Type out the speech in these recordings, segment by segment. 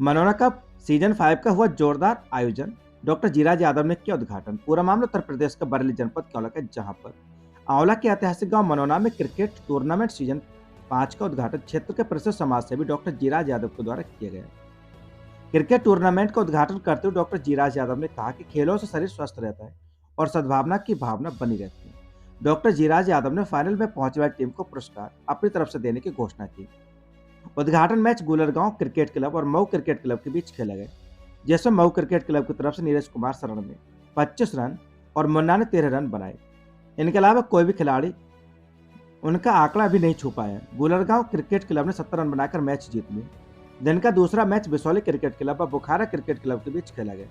Monera cup season 5 का हुआ जोरदार आयोजन। डॉक्टर जीराज यादव ने किया उद्घाटन। पूरा मामला उत्तर प्रदेश के बरेली जनपद के आंवला का, जहां पर आंवला के ऐतिहासिक गांव मनोरा में क्रिकेट टूर्नामेंट सीजन 5 का उद्घाटन क्षेत्र के प्रसिद्ध समाज सेवी डॉक्टर जीराज यादव के द्वारा किया गया। क्रिकेट टूर्नामेंट का उद्घाटन करते हुए डॉक्टर जीराज यादव ने कहा कि खेलों से शरीर स्वस्थ रहता है और सद्भावना की भावना बनी रहती है। डॉक्टर जीराज यादव ने फाइनल में पहुंचने वाली टीम को पुरस्कार अपनी तरफ से देने की घोषणा की। उद्घाटन मैच गुलरगांव क्रिकेट क्लब और मऊ क्रिकेट क्लब के बीच खेला गया, जिसमें मऊ क्रिकेट क्लब की तरफ से नीरज कुमार शरण ने 25 रन और मुन्ना ने 13 रन बनाए। इनके अलावा कोई भी खिलाड़ी उनका आंकड़ा भी नहीं छू पाया। गुलरगांव क्रिकेट क्लब ने 70 रन बनाकर मैच जीत लिया। दिन का दूसरा मैच बिसौली क्रिकेट क्लब और बुखारा क्रिकेट क्लब के बीच खेला गया,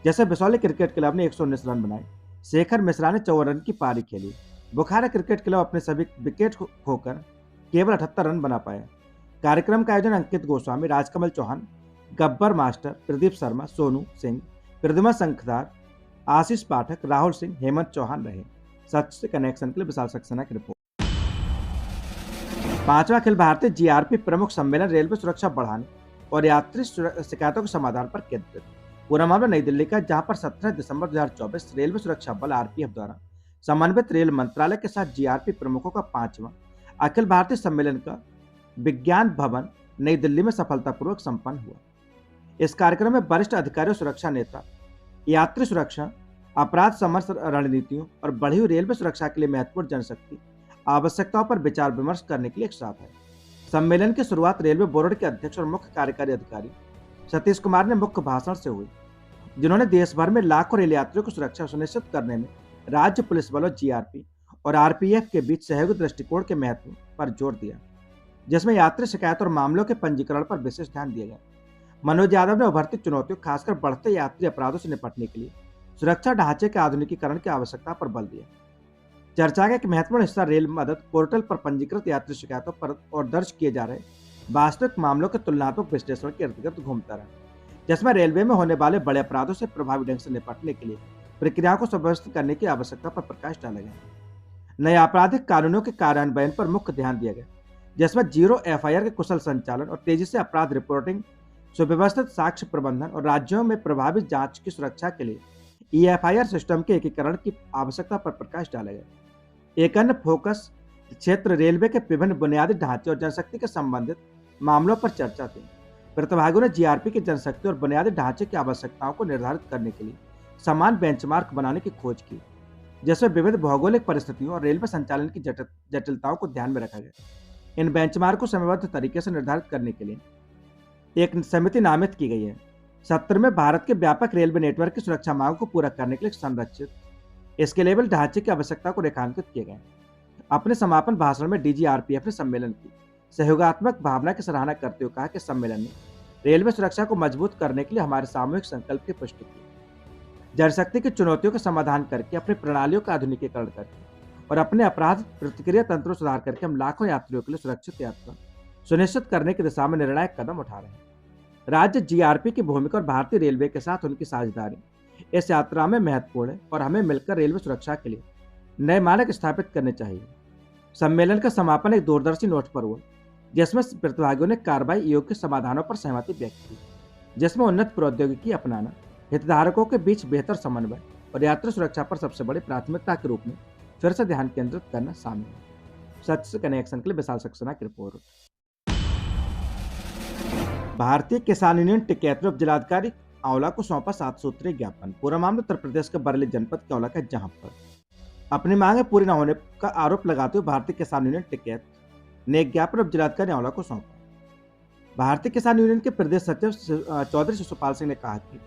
जैसे बिसौली क्रिकेट क्लब ने 119 रन बनाए। शेखर मिश्रा ने 54 रन की पारी खेली। बुखारा क्रिकेट क्लब अपने सभी विकेट खोकर केवल 78 रन बना पाया। कार्यक्रम का आयोजन अंकित गोस्वामी, राजकमल चौहान, गब्बर मास्टर, प्रदीप शर्मा, सोनू सिंह, प्रद्युमन शंखदार, आशीष पाठक, राहुल सिंह, हेमंत चौहान रहे। सच से कनेक्शन के लिए विशाल सक्सेना की रिपोर्ट। 5वां अखिल भारतीय जीआरपी प्रमुख सम्मेलन रेलवे सुरक्षा बढ़ाने और यात्री शिकायतों के समाधान पर केंद्रित। पूरा मामला नई दिल्ली का, जहां पर 17 दिसंबर 2024 रेलवे सुरक्षा बल आरपीएफ द्वारा समन्वित रेल मंत्रालय के साथ जीआरपी प्रमुखों का 5वां अखिल भारतीय सम्मेलन का विज्ञान भवन नई दिल्ली में सफलतापूर्वक संपन्न हुआ। इस कार्यक्रम में वरिष्ठ अधिकारियों, सुरक्षा नेता, यात्री सुरक्षा, अपराध समर रणनीतियों और बढ़ी हुई रेलवे सुरक्षा के लिए महत्वपूर्ण जनशक्ति आवश्यकताओं पर विचार विमर्श करने के लिए एक साथ है। सम्मेलन की शुरुआत रेलवे बोर्ड के अध्यक्ष और मुख्य कार्यकारी अधिकारी सतीश कुमार ने मुख्य भाषण से हुई, जिन्होंने देश भर में लाखों रेल यात्रियों की सुरक्षा सुनिश्चित करने में राज्य पुलिस बलों, जीआरपी और आरपीएफ के बीच सहयोगी दृष्टिकोण के महत्व पर जोर दिया, जिसमें यात्री शिकायत और मामलों के पंजीकरण पर विशेष ध्यान दिया गया। मनोज यादव ने उभरती चुनौतियों, खासकर बढ़ते यात्री अपराधों से निपटने के लिए सुरक्षा ढांचे के आधुनिकीकरण की आवश्यकता पर बल दिया। चर्चा का एक महत्वपूर्ण हिस्सा रेल मदद पोर्टल पर पंजीकृत यात्री शिकायतों पर और दर्ज किए जा रहे वास्तविक मामलों के तुलनात्मक विश्लेषण के इर्द-गिर्द घूमता रहा, जिसमें रेलवे में होने वाले बड़े अपराधों से प्रभावी ढंग से निपटने के लिए प्रक्रियाओं को सुव्यवस्थित करने की आवश्यकता पर प्रकाश डाला गया। नए आपराधिक कानूनों के कार्यान्वयन पर मुख्य ध्यान दिया गया, जिसमें जीरो एफआईआर के कुशल संचालन और तेजी से अपराध रिपोर्टिंग, सुव्यवस्थित साक्ष्य प्रबंधन और राज्यों में प्रभावी जांच की सुरक्षा के लिए ईएफआईआर सिस्टम के एकीकरण की आवश्यकता पर प्रकाश डाला गया। एक अन्य फोकस क्षेत्र रेलवे के विभिन्न बुनियादी ढांचे और जनशक्ति के संबंधित मामलों पर चर्चा थी। प्रतिभागियों ने जीआरपी की जनशक्ति और बुनियादी ढांचे की आवश्यकताओं को निर्धारित करने के लिए समान बेंचमार्क बनाने की खोज की, जिसमें विविध भौगोलिक परिस्थितियों और रेलवे संचालन की जटिलताओं को ध्यान में रखा गया। इन बेंचमार्क को समयबद्ध तरीके से निर्धारित करने के लिए एक समिति नामित की गई है। सत्र में भारत के व्यापक रेलवे नेटवर्क की सुरक्षा मांग को पूरा करने के लिए संरचित स्केलेबल ढांचे की आवश्यकता को रेखांकित किए गए। अपने समापन भाषण में डीजी आरपीएफ ने सम्मेलन की सहयोगात्मक भावना की सराहना करते हुए कहा कि सम्मेलन ने रेलवे सुरक्षा को मजबूत करने के लिए हमारे सामूहिक संकल्प की पुष्टि की। जनशक्ति की चुनौतियों का समाधान करके, अपनी प्रणालियों का आधुनिकीकरण करके और अपने अपराध प्रतिक्रिया तंत्रों सुधार करके हम लाखों यात्रियों के लिए सुरक्षित यात्रा सुनिश्चित करने की दिशा में निर्णायक कदम उठा रहे हैं। राज्य जीआरपी की भूमिका और भारतीय रेलवे के साथ उनकी साझेदारी इस यात्रा में महत्वपूर्ण है और हमें मिलकर रेलवे सुरक्षा के लिए नए मानक स्थापित करने चाहिए। सम्मेलन का समापन एक दूरदर्शी नोट पर हुआ, जिसमें प्रतिभागियों ने कार्रवाई योग्य समाधानों पर सहमति व्यक्त की, जिसमें उन्नत प्रौद्योगिकी अपनाना, हितधारकों के बीच बेहतर समन्वय और यात्री सुरक्षा पर सबसे बड़ी प्राथमिकता के रूप में फिर से ध्यान केंद्रित करना शामिल है। सच से कनेक्शन के लिए विशाल सक्सेना की रिपोर्ट। भारतीय किसान यूनियन टिकैत ने जिलाधिकारी आंवला को सौंपा 7 सूत्रीय ज्ञापन। पूरा मामला उत्तर प्रदेश के बरेली जनपद के आंवला का, जहां पर अपनी मांगें पूरी न होने का आरोप लगाते हुए भारतीय किसान यूनियन टिकैत ने एक ज्ञापन जिलाधिकारी आंवला को सौंपा। भारतीय किसान यूनियन के प्रदेश सचिव चौधरी शिशुपाल सिंह ने कहा कि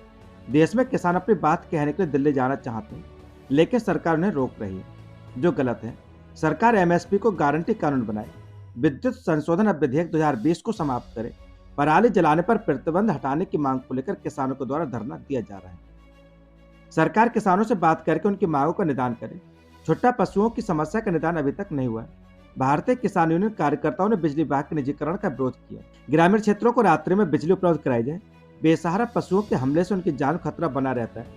देश में किसान अपनी बात कहने के लिए दिल्ली जाना चाहते हैं, लेकिन सरकार उन्हें रोक रही है, जो गलत है। सरकार एमएसपी को गारंटी कानून बनाए, विद्युत संशोधन विधेयक 2020 को समाप्त करे, पराली जलाने पर प्रतिबंध हटाने की मांग को लेकर किसानों के द्वारा धरना दिया जा रहा है। सरकार किसानों से बात करके उनकी मांगों का निदान करे। छुट्टा पशुओं की समस्या का निदान अभी तक नहीं हुआ है। भारतीय किसान यूनियन कार्यकर्ताओं ने बिजली विभाग के निजीकरण का विरोध किया। ग्रामीण क्षेत्रों को रात्रि में बिजली उपलब्ध कराई जाए। बेसहारा पशुओं के हमले से उनकी जान खतरा बना रहता है।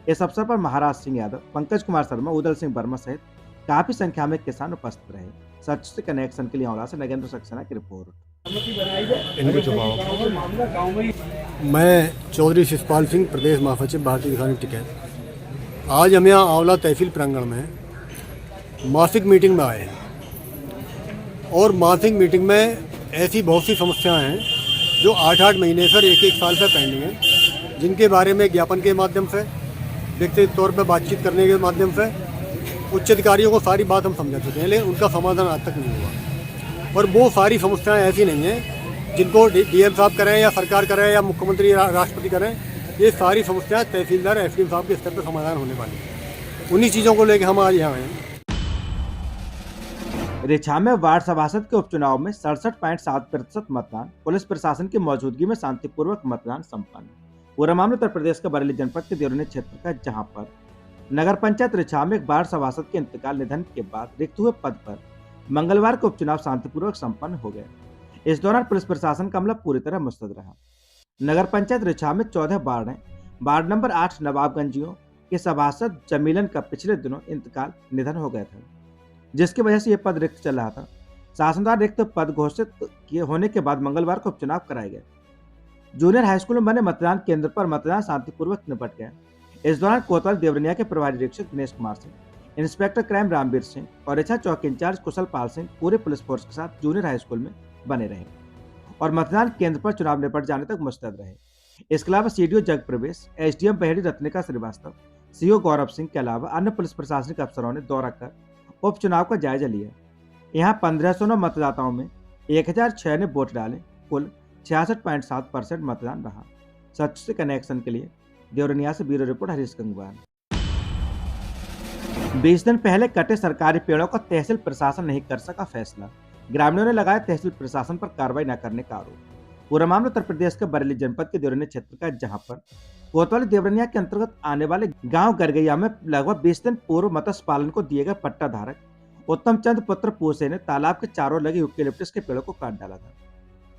इस अवसर पर महाराज सिंह यादव, पंकज कुमार शर्मा, उदल सिंह वर्मा सहित काफी संख्या में किसान उपस्थित रहे। सच से कनेक्शन के लिए आंवला से नगेंद्र सक्सेना की रिपोर्ट। इनको छुपाओ। मैं चौधरी शिषपाल सिंह, प्रदेश महासचिव भारतीय किसान टिकैत। आज हम यहाँ आंवला तहसील प्रांगण में मासिक मीटिंग में आए हैं और मासिक मीटिंग में ऐसी बहुत सी समस्याएं हैं जो 8-8 महीने से, 1-1 साल से पेंडिंग हैं, जिनके बारे में ज्ञापन के माध्यम से, व्यक्तिगत तौर पर बातचीत करने के माध्यम से उच्च अधिकारियों को सारी बात हम समझा चुके हैं, लेकिन उनका समाधान आज तक नहीं हुआ। और वो सारी समस्याएं ऐसी नहीं हैं जिनको डीएम साहब करें या सरकार करें या मुख्यमंत्री राष्ट्रपति करें। ये सारी समस्याएं तहसीलदार, एसडीएम साहब के स्तर पर समाधान होने वाली हैं। उन्हीं चीज़ों को लेकर हम आज यहाँ हैं। रिछा में वार्ड सभासद के उपचुनाव में 67.7% मतदान, पुलिस प्रशासन की मौजूदगी में शांतिपूर्वक मतदान संपन्न। पूरा मामला उत्तर प्रदेश के बरेली जनपद के देवरिया क्षेत्र का, जहां पर नगर पंचायत रिछा में एक वार्ड सभासद के इंतकाल निधन के बाद रिक्त हुए पद पर मंगलवार को उपचुनाव शांतिपूर्वक संपन्न हो गया। इस दौरान पुलिस प्रशासन का अमला पूरी तरह मुस्तैद रहा। नगर पंचायत रिछा में 14 वार्ड हैं। वार्ड नंबर 8 नवाबगंजियों के सभासद जमीलन का पिछले दिनों इंतकाल निधन हो गया था, जिसकी वजह से यह पद रिक्त चल रहा था। शासन द्वारा रिक्त पद घोषित होने के बाद मंगलवार को उपचुनाव कराए गए। जूनियर हाई स्कूल में बने मतदान केंद्र पर मतदान शांतिपूर्वक निपट गया। इस दौरान कोतवाल देवरिया के प्रभारी निरीक्षक दिनेश कुमार सिंह, इंस्पेक्टर क्राइम रामवीर सिंह और रिछा चौकी इंचार्ज कुशल पाल सिंह पूरे पुलिस फोर्स के साथ जूनियर हाई स्कूल में बने रहे और मतदान केंद्र पर चुनाव निपट जाने तक मुस्तैद रहे। इसके अलावा सीडीओ जग प्रवेश, एसडीएम बहेड़ी रत्निका श्रीवास्तव, सीओ गौरव सिंह के अलावा अन्य पुलिस प्रशासनिक अफसरों ने दौरा कर उपचुनाव का जायजा लिया। यहाँ 1509 मतदाताओं में 1006 ने वोट डाले। कुल 66.7% मतदान रहा। सच से कनेक्शन के लिए देवरिया से ब्यूरो रिपोर्ट हरीश गंगवार। 20 दिन पहले कटे सरकारी पेड़ों का तहसील प्रशासन नहीं कर सका फैसला। ग्रामीणों ने लगाया तहसील प्रशासन पर कार्रवाई न करने का आरोप। पूरा मामला उत्तर प्रदेश के बरेली जनपद के देवरिया क्षेत्र का, जहां पर कोतवाली देवरिया के अंतर्गत आने वाले गांव गरगैया में लगभग 20 दिन पूर्व मत्स्य पालन को दिए गए पट्टा धारक उत्तम चंद पुत्र पूसे ने तालाब के चारों लगे यूकेलिप्टस के पेड़ों को काट डाला था,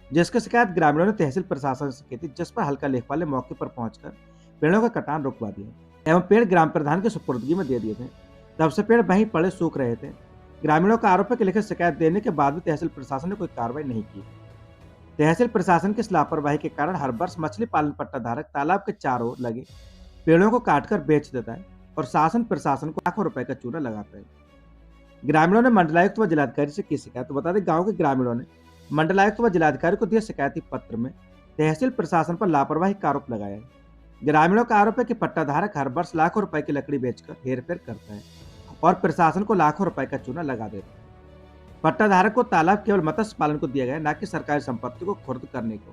जिसकी शिकायत ग्रामीणों ने तहसील प्रशासन से की थी, जिस पर हल्का लेख वाले मौके पर पहुंचकर पेड़ों का कटान रुकवा दिया एवं पेड़ ग्राम प्रधान के सुपुर्दगी में दे दिए थे। तब से पेड़ वहीं पड़े सूख रहे थे। ग्रामीणों का आरोप है कि लिखित शिकायत देने के बाद भी तहसील प्रशासन ने कोई कार्रवाई नहीं की। तहसील प्रशासन की इस लापरवाही के कारण हर वर्ष मछली पालन पट्टा धारक तालाब के चारों लगे पेड़ों को काटकर बेच देता है और शासन प्रशासन को लाखों रुपए का चूना लगाता है। ग्रामीणों ने मंडलायुक्त व जिलाधिकारी से की शिकायत। तो बता दें, गांव के ग्रामीणों ने मंडलायुक्त व जिलाधिकारी को दिए शिकायती पत्र में तहसील प्रशासन पर लापरवाही का आरोप लगाया है। ग्रामीणों का आरोप है कि पट्टा धारक हर वर्ष लाखों रुपए की लकड़ी बेचकर हेरफेर करता है और प्रशासन को लाखों रुपए का चूना लगा देता है। पट्टा धारक को तालाब केवल मत्स्य पालन को दिया गया, न कि सरकारी संपत्ति को खुर्द करने को।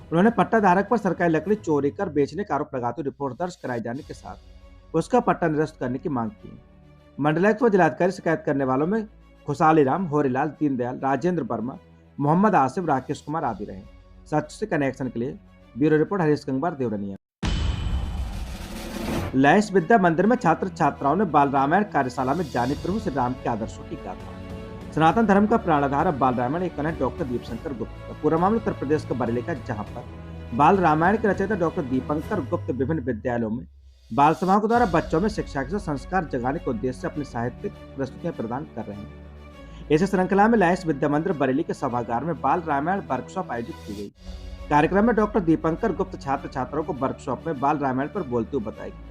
उन्होंने पट्टा धारक पर सरकारी लकड़ी चोरी कर बेचने का आरोप लगाते हुए रिपोर्ट दर्ज कराए जाने के साथ उसका पट्टा निरस्त करने की मांग की। मंडलायुक्त व जिलाधिकारी शिकायत करने वालों में खुशहाली राम, होरीलाल, दीनदयाल, राजेंद्र वर्मा, मोहम्मद आसिफ, राकेश कुमार आदि रहे। सच से कनेक्शन के लिए ब्यूरो रिपोर्ट हरीश गंगवार, देवरिया। लयस विद्या मंदिर में छात्र छात्राओं ने बाल रामायण कार्यशाला में जाने प्रभु श्री राम के आदर्शों की गाथा। सनातन धर्म का प्राणाधार अब बाल रामायण एक कन्या डॉक्टर दीपशंकर गुप्त का। पूरा मामला उत्तर प्रदेश के बरेली का, जहां पर बाल रामायण के रचयिता डॉक्टर दीपंकर गुप्त विभिन्न विद्यालयों में बाल सभाओं के द्वारा बच्चों में शिक्षा के संस्कार जगाने के उद्देश्य से अपनी साहित्यिक प्रस्तुतियां प्रदान कर रहे हैं। इस श्रृंखला में लयस विद्या मंदिर बरेली के सभागार में बाल रामायण वर्कशॉप आयोजित की गई। कार्यक्रम में डॉक्टर दीपंकर गुप्त छात्र छात्राओं को वर्कशॉप में बाल रामायण पर बोलते हुए बताएगी।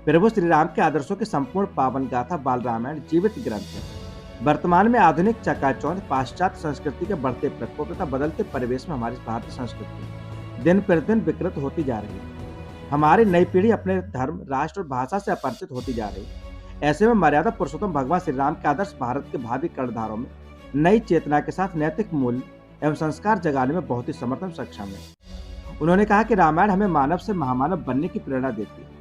प्रभु श्री राम के आदर्शों की संपूर्ण पावन गाथा बाल रामायण जीवित ग्रंथ है। वर्तमान में आधुनिक चकाचौंध पाश्चात्य संस्कृति के बढ़ते प्रकोप तथा बदलते परिवेश में हमारी भारतीय संस्कृति दिन प्रतिदिन विकृत होती जा रही है। हमारी नई पीढ़ी अपने धर्म, राष्ट्र और भाषा से अपरिचित होती जा रही है। ऐसे में मर्यादा पुरुषोत्तम भगवान श्री राम के आदर्श भारत के भावी कर्णधारों में नई चेतना के साथ नैतिक मूल्य एवं संस्कार जगाने में बहुत ही समर्थन सक्षम है। उन्होंने कहा कि रामायण हमें मानव से महामानव बनने की प्रेरणा देती है।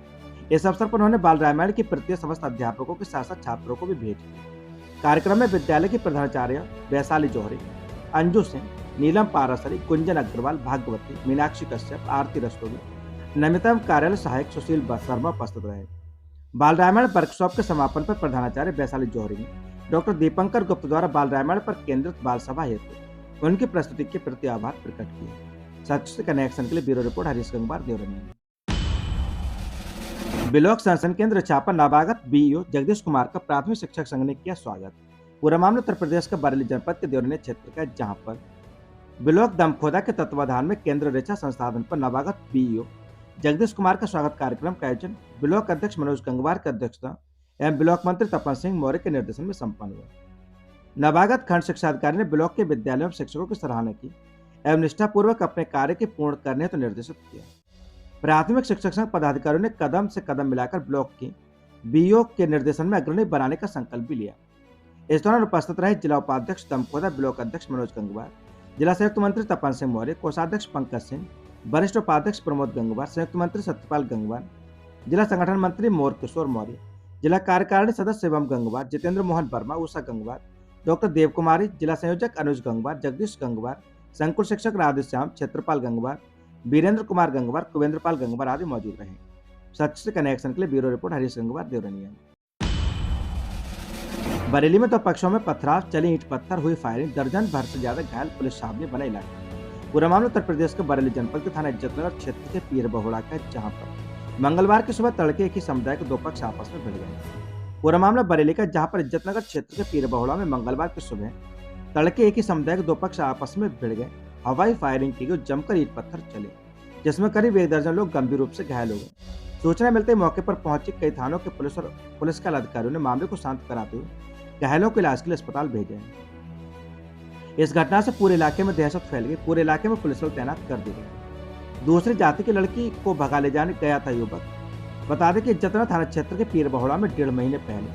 इस अवसर पर उन्होंने बाल रामायण की प्रति समस्त अध्यापकों के साथ साथ छात्रों को भी भेंट की। कार्यक्रम में विद्यालय की प्रधानाचार्य वैशाली जौहरी, अंजू सिंह, नीलम पारासरी, कुंजन अग्रवाल, भागवती, मीनाक्षी कश्यप, आरती रस्तोगी, नमिता कार्यालय सहायक सुशील शर्मा उपस्थित रहे। बाल रामायण वर्कशॉप के समापन पर प्रधानाचार्य वैशाली जौहरी ने डॉक्टर दीपंकर गुप्त द्वारा बाल रामायण पर केंद्रित बाल सभा हेतु उनकी प्रस्तुति के प्रति आभार प्रकट किया। सच से कनेक्शन के लिए bureau report Harish Gangwar, Deoria. Block संरक्षण केंद्र छापा नवागत बीईओ जगदीश कुमार का प्राथमिक शिक्षक संघ ने किया स्वागत। पूरा मामला उत्तर प्रदेश के बरेली जनपद के देवरिया क्षेत्र का, जहां पर ब्लॉक दमखोदा के तत्वाधान में केंद्र रेछा संसाधन पर नवागत बीईओ जगदीश कुमार का स्वागत कार्यक्रम का आयोजन ब्लॉक अध्यक्ष मनोज गंगवार की अध्यक्षता एवं ब्लॉक मंत्री तपन सिंह मौर्य के निर्देशन में संपन्न हुआ। नवागत खंड शिक्षा अधिकारी ने ब्लॉक के विद्यालयों में शिक्षकों की सराहना की एवं निष्ठापूर्वक अपने कार्य के पूर्ण करने हेतु निर्देशित किया। प्राथमिक शिक्षक संघ पदाधिकारियों ने कदम से कदम मिलाकर ब्लॉक की बीईओ के निर्देशन में अग्रणी बनाने का संकल्प भी लिया। इस दौरान उपस्थित रहे जिला उपाध्यक्ष दमखोदा, ब्लॉक अध्यक्ष मनोज गंगवार, जिला संयुक्त मंत्री तपन सिंह मौर्य, कोषाध्यक्ष पंकज सिंह, वरिष्ठ उपाध्यक्ष प्रमोद गंगवार, संयुक्त मंत्री सत्यपाल गंगवार, जिला संगठन मंत्री मोर किशोर मौर्य, जिला कार्यकारिणी सदस्य शिवम गंगवार, जितेंद्र मोहन वर्मा, उषा गंगवार, डॉक्टर देव कुमारी, जिला संयोजक अनुज गंगवार, जगदीश गंगवार, संकुल शिक्षक राधेश्याम, क्षेत्रपाल गंगवार, वीरेंद्र कुमार गंगवार, कुवेंद्रपाल गंगवार आदि मौजूद रहे। सच से कनेक्शन के लिए ब्यूरो रिपोर्ट हरीश गंगवार, देवरनिया। बरेली में 2 पक्षों में पथराव, चली ईंट पत्थर, हुई फायरिंग, दर्जन भर से ज्यादा घायल, पुलिस साहब ने बना इलाका। पूरा मामला उत्तर प्रदेश के बरेली जनपद के थाना इज्जतनगर क्षेत्र के पीर बहुड़ा का, जहां पर मंगलवार की सुबह तड़के एक ही समुदाय के 2 पक्ष आपस में भिड़ गए। पूरा मामला बरेली का, जहां पर इज्जतनगर क्षेत्र के पीर बहुड़ा में मंगलवार की सुबह तड़के एक ही समुदाय के 2 पक्ष आपस में भिड़ गए। हवाई फायरिंग की गई, जमकर ईंट पत्थर चले, जिसमें करीब 1 दर्जन लोग गंभीर रूप से घायल हो गए। सूचना मिलते ही मौके पर पहुंची कई थानों के पुलिस और पुलिस के अधिकारियों ने मामले को शांत कराते हुए घायलों को इलाज के लिए अस्पताल भेजे। इस घटना से पूरे इलाके में दहशत फैल गई। पूरे इलाके में पुलिस बल तैनात कर दी गई। दूसरी जाति की लड़की को भगा ले जाने गया था युवक। बता दें कि इज्जतनगर थाना क्षेत्र के पीर बहुड़ा में 1.5 महीने पहले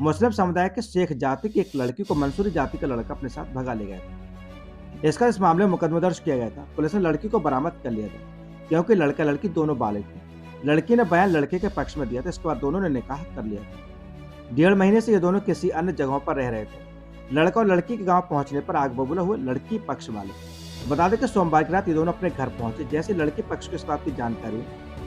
मुस्लिम समुदाय के शेख जाति की एक लड़की को मंसूरी जाति का लड़का अपने साथ भगा ले गया था। इस मामले में मुकदमा दर्ज किया गया था। पुलिस ने लड़की को बरामद कर लिया था, क्योंकि लड़का लड़की दोनों बालिग थे। लड़की ने बयान लड़के के पक्ष में दिया था। इसके बाद दोनों ने निकाह कर लिया था। 1.5 महीने से ये दोनों किसी अन्य जगहों पर रह रहे थे। लड़का और लड़की के गांव पहुंचने पर आग बबूला हुए लड़की पक्ष वाले। बता दें कि सोमवार की रात ये दोनों अपने घर पहुंचे। जैसे लड़की पक्ष को इस बात की जानकारी हुई,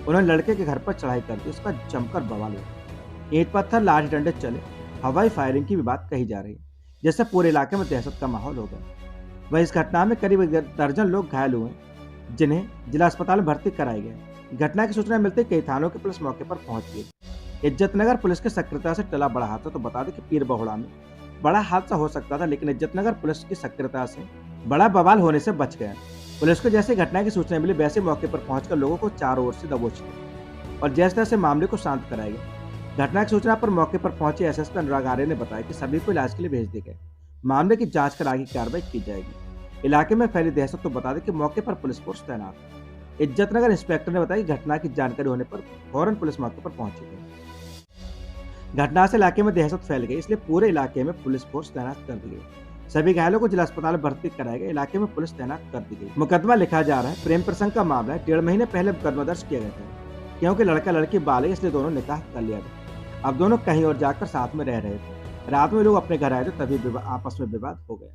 उन्होंने लड़के के घर पर चढ़ाई कर दी। उसका जमकर बवाल हुआ। ईंट पत्थर, लाठी डंडे चले, हवाई फायरिंग की भी बात कही जा रही है, जिससे पूरे इलाके में दहशत का माहौल हो गया। वहीं इस घटना में करीब 1 दर्जन लोग घायल हुए, जिन्हें जिला अस्पताल में भर्ती कराए गए। घटना की सूचना मिलते कई थानों की पुलिस मौके पर पहुंच गई। इज्जतनगर पुलिस के सक्रियता से टला बड़ा हादसा। तो बता दें कि पीर बहुड़ा में बड़ा हादसा हो सकता था, लेकिन इज्जतनगर पुलिस की सक्रियता से बड़ा बवाल होने से बच गया। पुलिस को जैसे घटना की सूचना मिली, वैसे मौके पर पहुंचकर लोगों को चारों ओर से दबोच लिया और जैसे तैसे मामले को शांत कराया गया। घटना की सूचना पर मौके पर पहुंचे एसएसपी अनुराग आर्य ने बताया कि सभी को इलाज के लिए भेज दिया गया। मामले की जांच कर आगे कार्रवाई की जाएगी। इलाके में फैली दहशत। तो बता दें कि मौके पर पुलिस फोर्स तैनात है। इज्जतनगर इंस्पेक्टर ने बताया कि घटना की जानकारी होने पर फौरन पुलिस मौके पर पहुंची गई। घटना से इलाके में दहशत फैल गई, इसलिए पूरे इलाके में पुलिस फोर्स तैनात कर दी गई। सभी घायलों को जिला अस्पताल में भर्ती कराया गया। इलाके में पुलिस तैनात कर दी गई। मुकदमा लिखा जा रहा है। प्रेम प्रसंग का मामला है। 1.5 महीने पहले मुकदमा दर्ज किया गया था, क्योंकि लड़का लड़की बालिग, इसलिए दोनों निकाह कर लिया गया। अब दोनों कहीं और जाकर साथ में रह रहे थे। रात में लोग अपने घर आए थे, तभी आपस में विवाद हो गया।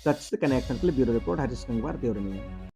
सच से कनेक्शन के लिए ब्यूरो रिपोर्ट हरीश गंगवार, देवरनिया।